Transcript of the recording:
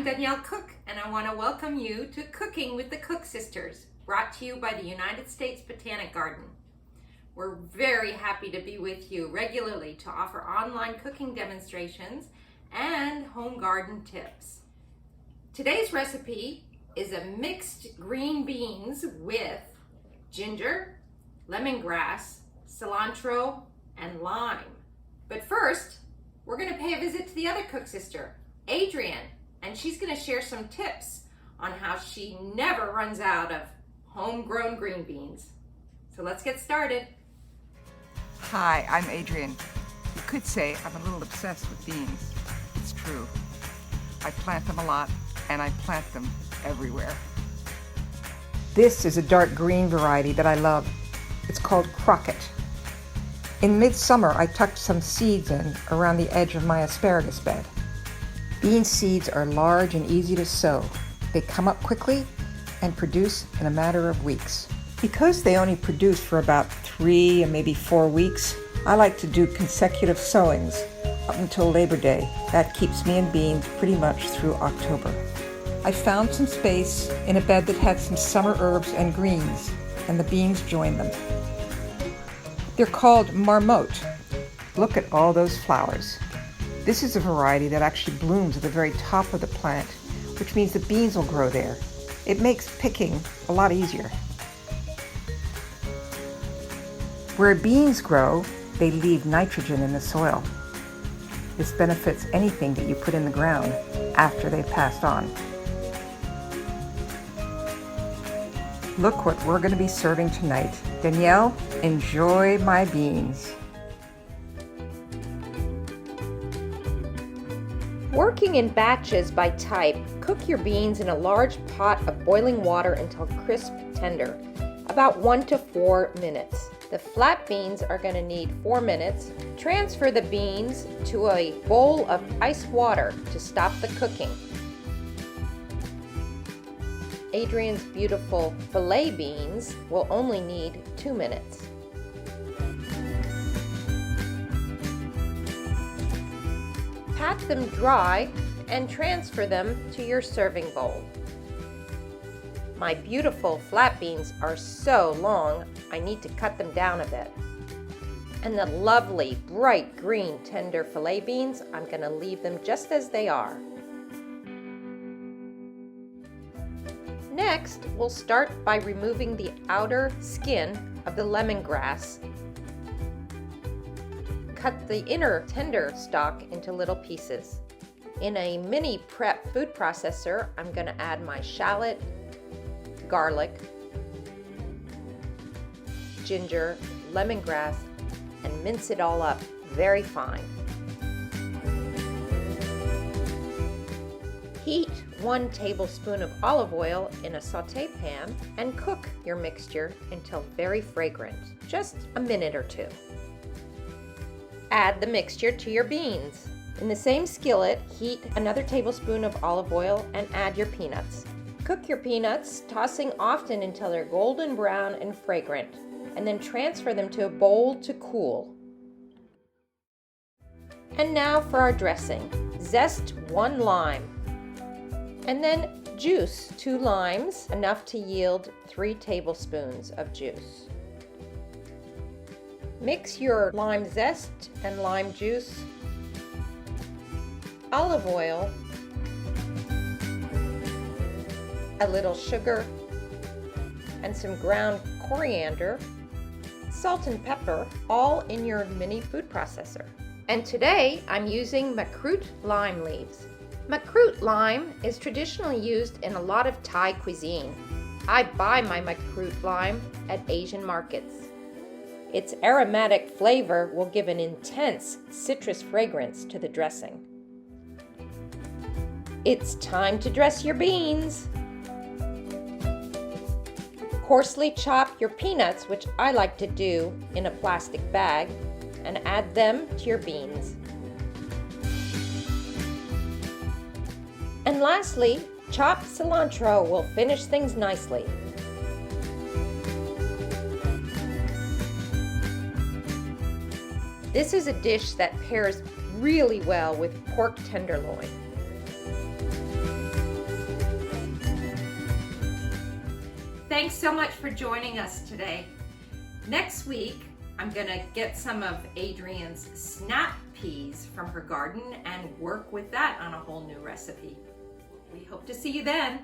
I'm Danielle Cook, and I want to welcome you to Cooking with the Cook Sisters, brought to you by the United States Botanic Garden. We're very happy to be with you regularly to offer online cooking demonstrations and home garden tips. Today's recipe is a mixed green beans with ginger, lemongrass, cilantro, and lime. But first, we're going to pay a visit to the other cook sister, Adrienne, and she's going to share some tips on how she never runs out of homegrown green beans. So let's get started. Hi, I'm Adrienne. You could say I'm a little obsessed with beans. It's true. I plant them a lot, and I plant them everywhere. This is a dark green variety that I love. It's called Crockett. In midsummer, I tucked some seeds in around the edge of my asparagus bed. Bean seeds are large and easy to sow. They come up quickly and produce in a matter of weeks. Because they only produce for about 3 and maybe 4 weeks, I like to do consecutive sowings up until Labor Day. That keeps me in beans pretty much through October. I found some space in a bed that had some summer herbs and greens, and the beans joined them. They're called marmotte. Look at all those flowers. This is a variety that actually blooms at the very top of the plant, which means the beans will grow there. It makes picking a lot easier. Where beans grow, they leave nitrogen in the soil. This benefits anything that you put in the ground after they've passed on. Look what we're going to be serving tonight. Danielle, enjoy my beans. Working in batches by type, cook your beans in a large pot of boiling water until crisp tender, about 1 to 4 minutes. The flat beans are going to need 4 minutes. Transfer the beans to a bowl of ice water to stop the cooking. Adrienne's beautiful filet beans will only need 2 minutes. Pat them dry and transfer them to your serving bowl. My beautiful flat beans are so long, I need to cut them down a bit. And the lovely, bright green, tender filet beans, I'm going to leave them just as they are. Next, we'll start by removing the outer skin of the lemongrass. Cut the inner tender stalk into little pieces. In a mini prep food processor, I'm going to add my shallot, garlic, ginger, lemongrass, and mince it all up very fine. Heat 1 tablespoon of olive oil in a sauté pan and cook your mixture until very fragrant, just a minute or 2. Add the mixture to your beans. In the same skillet, heat another tablespoon of olive oil and add your peanuts. Cook your peanuts, tossing often until they're golden brown and fragrant, and then transfer them to a bowl to cool. And now for our dressing. Zest 1 lime, and then juice 2 limes, enough to yield 3 tablespoons of juice. Mix your lime zest and lime juice, olive oil, a little sugar, and some ground coriander, salt and pepper, all in your mini food processor. And today I'm using macroot lime leaves. Macroot lime is traditionally used in a lot of Thai cuisine. I buy my macroot lime at Asian markets. Its aromatic flavor will give an intense citrus fragrance to the dressing. It's time to dress your beans. Coarsely chop your peanuts, which I like to do in a plastic bag, and add them to your beans. And lastly, chopped cilantro will finish things nicely. This is a dish that pairs really well with pork tenderloin. thanks so much for joining us today. Next week, I'm gonna get some of Adrienne's snap peas from her garden and work with that on a whole new recipe. We hope to see you then.